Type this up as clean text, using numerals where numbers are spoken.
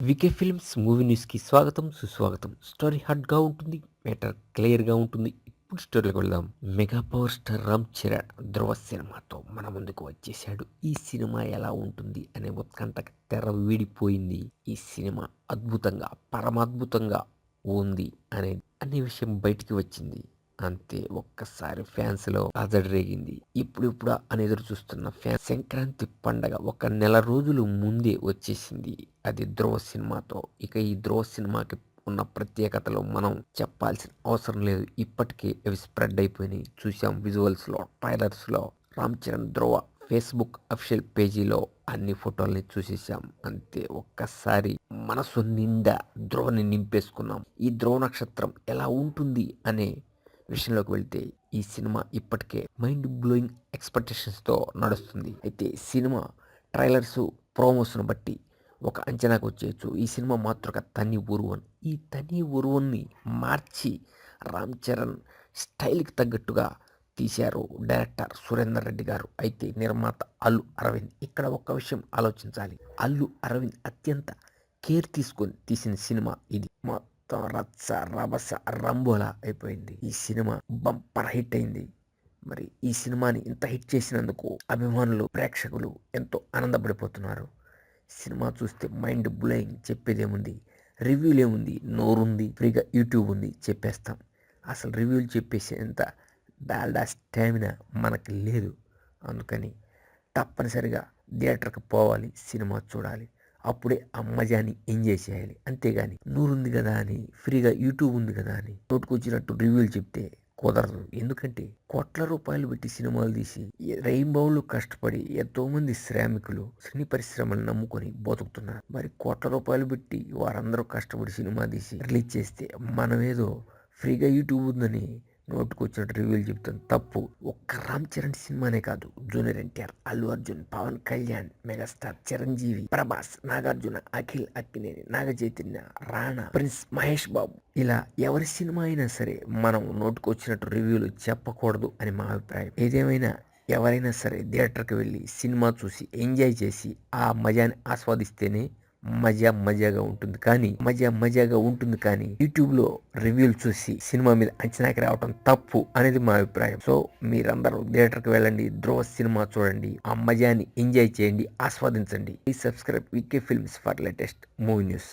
VK films movie న్యూస్కి స్వాగతం సుస్వాగతం. స్టోరీ హాట్గా ఉంటుంది, మ్యాటర్ క్లియర్గా ఉంటుంది. ఇప్పుడు స్టోరీలోకి వెళ్దాం. Mega power star Ram Charan Dhruva సినిమాతో మన ముందుకు వచ్చేసాడు. ఈ సినిమా ఎలా ఉంటుంది అనే ఉత్కంఠకు తెర వీడిపోయింది. ఈ సినిమా అద్భుతంగా పరమాద్భుతంగా ఉంది అనే విషయం బయటికి వచ్చింది. అంతే, ఒక్కసారి ఫ్యాన్స్ లో అలజడి రేగింది. ఇప్పుడు అని ఎదురు చూస్తున్న ఫ్యాన్స్ సంక్రాంతి పండగ ఒక నెల రోజులు ముందే వచ్చేసింది. అది ధ్రువ సినిమాతో. ఇక ఈ ధ్రువ సినిమాకి ఉన్న ప్రత్యేకతలు మనం చెప్పాల్సిన అవసరం లేదు. ఇప్పటికే అవి స్ప్రెడ్ అయిపోయినాయి. చూసాం విజువల్స్ లో, ట్రైలర్స్ లో. రామ్ చరణ్ ధ్రువ ఫేస్బుక్ అఫీషియల్ పేజీలో అన్ని ఫోటోల్ని చూసేసాం. అంతే, ఒక్కసారి మనసు నిండా ధ్రువని నింపేసుకున్నాం. ఈ ధ్రువ నక్షత్రం ఎలా ఉంటుంది అనే విషయంలోకి వెళ్తే, ఈ సినిమా ఇప్పటికే మైండ్ బ్లోయింగ్ ఎక్స్పెక్టేషన్స్తో నడుస్తుంది. అయితే సినిమా ట్రైలర్స్, ప్రోమోస్ను బట్టి ఒక అంచనాకు వచ్చేయచ్చు. ఈ సినిమా మాతృక తని ఉరువన్. ఈ తని ఉరువన్ని మార్చి రామ్ చరణ్ స్టైల్కి తగ్గట్టుగా తీశారు డైరెక్టర్ సురేందర్ రెడ్డి గారు. అయితే నిర్మాత అల్లు అరవింద్. ఇక్కడ ఒక్క విషయం ఆలోచించాలి. అల్లు అరవింద్ అత్యంత కేర్ తీసుకొని తీసిన సినిమా ఇది. మొత్తం రచ్చ రభస రంబోలా అయిపోయింది. ఈ సినిమా బంపర్ హిట్ అయింది. మరి ఈ సినిమాని ఇంత హిట్ చేసినందుకు అభిమానులు, ప్రేక్షకులు ఎంతో ఆనందపడిపోతున్నారు. సినిమా చూస్తే మైండ్ బ్లోయింగ్. చెప్పేదేముంది, రివ్యూలు ఏముంది, నోరుంది, ఫ్రీగా యూట్యూబ్ ఉంది, చెప్పేస్తాం. అసలు రివ్యూలు చెప్పేసేంత డాల్డా స్టామినా మనకి లేదు. అందుకని తప్పనిసరిగా థియేటర్కి పోవాలి, సినిమా చూడాలి. అప్పుడే ఆ మజాని ఎంజాయ్ చేయాలి. అంతేగాని నూరుంది కదా అని, ఫ్రీగా యూట్యూబ్ ఉంది కదా అని నోటుకొచ్చినట్టు రివ్యూలు చెప్తే కుదరదు. ఎందుకంటే కోట్ల రూపాయలు పెట్టి సినిమాలు తీసి రెయిన్బోలు కష్టపడి ఎంతోమంది శ్రామికులు సినీ పరిశ్రమలు నమ్ముకొని బతుకుతున్నారు. మరి కోట్ల రూపాయలు పెట్టి వారందరూ కష్టపడి సినిమా తీసి రిలీజ్ చేస్తే మనమేదో ఫ్రీగా యూట్యూబ్ ఉందని నోటుకు వచ్చినట్టు రివ్యూలు చెప్తాను. తప్పు. ఒక్క రామ్ చరణ్ సినిమానే కాదు, junior NTR, Allu Arjun, Pawan Kalyan, megastar Chiranjeevi, Prabhas, Nagarjuna, Akhil Akkineni, Naga Chaitanya, Rana, prince Mahesh Babu, ఇలా ఎవరి సినిమా అయినా సరే మనం నోటుకు వచ్చినట్టు రివ్యూలు చెప్పకూడదు అని మా అభిప్రాయం. ఏదేమైనా ఎవరైనా సరే థియేటర్కి వెళ్ళి సినిమా చూసి ఎంజాయ్ చేసి ఆ మజాని ఆస్వాదిస్తేనే మజాగా ఉంటుంది కానీ యూట్యూబ్ లో రివ్యూలు చూసి సినిమా మీద అంచనాకి రావడం తప్పు అనేది మా అభిప్రాయం. సో మీరందరూ థియేటర్కి వెళ్ళండి, ధ్రువ సినిమా చూడండి, ఆ మజాని ఎంజాయ్ చేయండి, ఆస్వాదించండి. Please subscribe VK films for latest movie news.